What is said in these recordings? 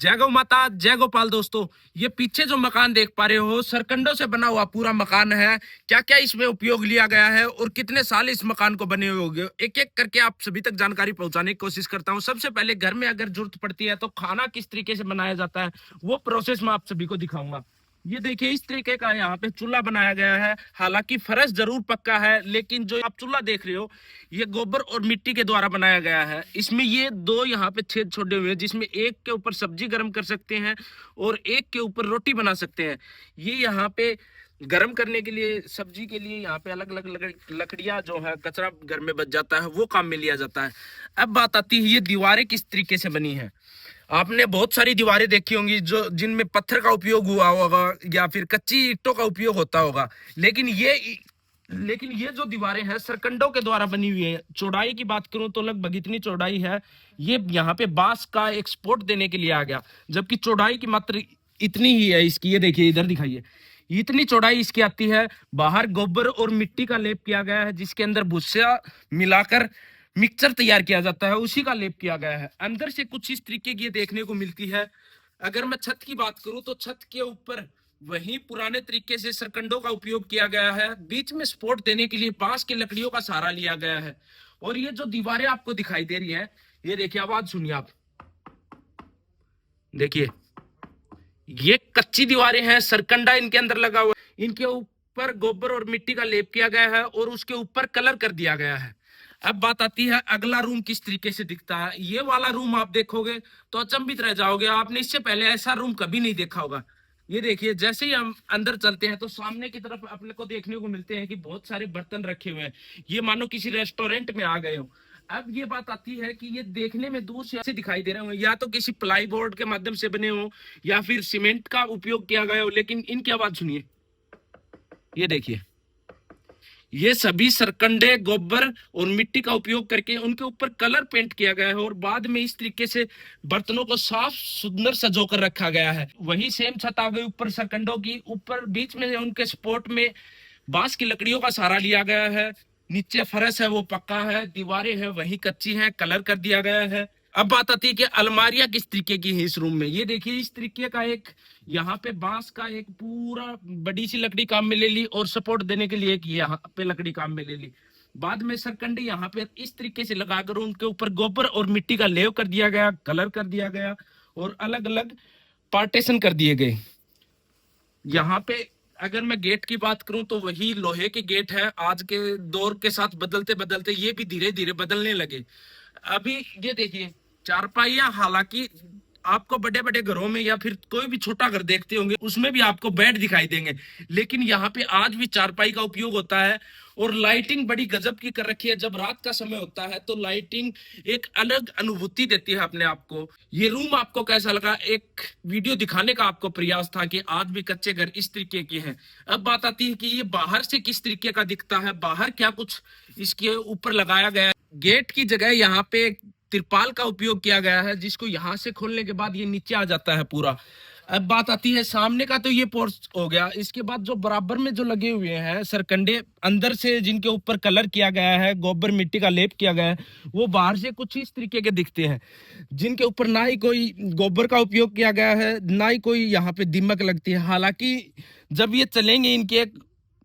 जय गौ माता, जय गोपाल। दोस्तों, ये पीछे जो मकान देख पा रहे हो सरकंडों से बना हुआ पूरा मकान है। क्या क्या इसमें उपयोग लिया गया है और कितने साल इस मकान को बने हुए होंगे, एक एक करके आप सभी तक जानकारी पहुंचाने की कोशिश करता हूं। सबसे पहले घर में अगर जरूरत पड़ती है तो खाना किस तरीके से बनाया जाता है वो प्रोसेस मैं आप सभी को दिखाऊंगा। ये देखिए, इस तरीके का यहाँ पे चूल्हा बनाया गया है। हालांकि फर्श जरूर पक्का है, लेकिन जो आप चूल्हा देख रहे हो ये गोबर और मिट्टी के द्वारा बनाया गया है। इसमें ये दो यहाँ पे छेद छोड़े हुए हैं, जिसमें एक के ऊपर सब्जी गर्म कर सकते हैं और एक के ऊपर रोटी बना सकते हैं। ये यहाँ पे गर्म करने के लिए, सब्जी के लिए यहाँ पे अलग अलग लकड़ियां जो है, कचरा घर में बच जाता है वो काम में लिया जाता है। अब बात आती है ये दीवारें किस तरीके से बनी है। आपने बहुत सारी दीवारें देखी होंगी जो जिनमें पत्थर का उपयोग हुआ होगा या फिर कच्ची ईंटों का उपयोग होता होगा, लेकिन ये जो दीवारें हैं सरकंडों के द्वारा बनी हुई है। चौड़ाई की बात करूं तो लगभग इतनी चौड़ाई है। ये यहाँ पे बांस का एक सपोर्ट देने के लिए आ गया, जबकि चौड़ाई की मात्र इतनी ही है इसकी। ये देखिए, इधर दिखाइए, इतनी चौड़ाई इसकी आती है। बाहर गोबर और मिट्टी का लेप किया गया है, जिसके अंदर भूसा मिलाकर मिक्सचर तैयार किया जाता है, उसी का लेप किया गया है। अंदर से कुछ इस तरीके की देखने को मिलती है। अगर मैं छत की बात करूं तो छत के ऊपर वही पुराने तरीके से सरकंडों का उपयोग किया गया है। बीच में सपोर्ट देने के लिए बांस की लकड़ियों का सहारा लिया गया है। और ये जो दीवारें आपको दिखाई दे रही है, ये देखिए, आवाज सुनिए आप। देखिए, ये कच्ची दीवारें हैं, सरकंडा इनके अंदर लगा हुआ है। इनके ऊपर गोबर और मिट्टी का लेप किया गया है और उसके ऊपर कलर कर दिया गया है। अब बात आती है अगला रूम किस तरीके से दिखता है। ये वाला रूम आप देखोगे तो अचंभित रह जाओगे। आपने इससे पहले ऐसा रूम कभी नहीं देखा होगा। ये देखिए, जैसे ही हम अंदर चलते हैं तो सामने की तरफ अपने को देखने को मिलते हैं कि बहुत सारे बर्तन रखे हुए हैं। ये मानो किसी रेस्टोरेंट में आ गए हो। अब ये बात आती है कि ये देखने में दूर से ऐसे दिखाई दे रहे हो, या तो किसी प्लाई बोर्ड के माध्यम से बने हो या फिर सीमेंट का उपयोग किया गया हो, लेकिन इनकी आवाज सुनिए। ये देखिए, ये सभी सरकंडे गोबर और मिट्टी का उपयोग करके उनके ऊपर कलर पेंट किया गया है और बाद में इस तरीके से बर्तनों को साफ सुंदर सजोकर रखा गया है। वही सेम छत आ गई ऊपर सरकंडों की। ऊपर बीच में उनके सपोर्ट में बांस की लकड़ियों का सहारा लिया गया है। नीचे फर्श है वो पक्का है, दीवारें हैं वही कच्ची हैं, कलर कर दिया गया है। अब बात आती है कि अलमारियां किस तरीके की है इस रूम में। ये देखिए, इस तरीके का एक यहाँ पे बांस का एक पूरा बड़ी सी लकड़ी काम में ले ली और सपोर्ट देने के लिए एक यहाँ पे लकड़ी काम में ले ली। बाद में सरकंडी यहाँ पे इस तरीके से लगाकर उनके ऊपर गोबर और मिट्टी का लेव कर दिया गया, कलर कर दिया गया और अलग अलग पार्टीशन कर दिए गए। यहाँ पे अगर मैं गेट की बात करूं तो वही लोहे के गेट है। आज के दौर के साथ बदलते बदलते ये भी धीरे धीरे बदलने लगे। अभी ये देखिए, चारपाइयां, हालांकि आपको बड़े बड़े घरों में या फिर कोई भी छोटा घर देखते होंगे उसमें भी आपको बेड दिखाई देंगे, लेकिन यहाँ पे आज भी चारपाई का उपयोग होता है। और लाइटिंग बड़ी गजब की कर रखी है। जब रात का समय होता है तो लाइटिंग एक अलग अनुभूति देती है अपने आप को। ये रूम आपको कैसा लगा, एक वीडियो दिखाने का आपको प्रयास था कि आज भी कच्चे घर इस तरीके के हैं। अब बात आती है कि ये बाहर से किस तरीके का दिखता है, बाहर क्या कुछ इसके ऊपर लगाया गया है। गेट की जगह यहाँ पे तिरपाल का उपयोग किया गया है, जिसको यहाँ से खोलने के बाद ये नीचे आ जाता है पूरा। अब बात आती है सामने का, तो ये पोर्च हो गया। इसके बाद जो बराबर में जो लगे हुए हैं सरकंडे अंदर से, जिनके ऊपर कलर किया गया है, गोबर मिट्टी का लेप किया गया है, वो बाहर से कुछ इस तरीके के दिखते हैं, जिनके ऊपर ना ही कोई गोबर का उपयोग किया गया है, ना ही कोई यहाँ पे दीमक लगती है। हालांकि जब ये चलेंगे इनकी एक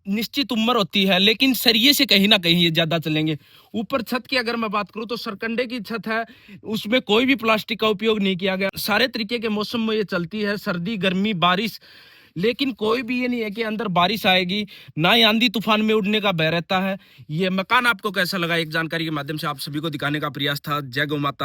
निश्चित उम्र होती है, लेकिन सरिये से कहीं ना कहीं ये ज्यादा चलेंगे। ऊपर छत की अगर मैं बात करूं तो सरकंडे की छत है, उसमें कोई भी प्लास्टिक का उपयोग नहीं किया गया। सारे तरीके के मौसम में ये चलती है, सर्दी, गर्मी, बारिश, लेकिन कोई भी ये नहीं है कि अंदर बारिश आएगी, ना ही आंधी तूफान में उड़ने का भय रहता है। ये मकान आपको कैसा लगा, एक जानकारी के माध्यम से आप सभी को दिखाने का प्रयास था। जय गौ माता।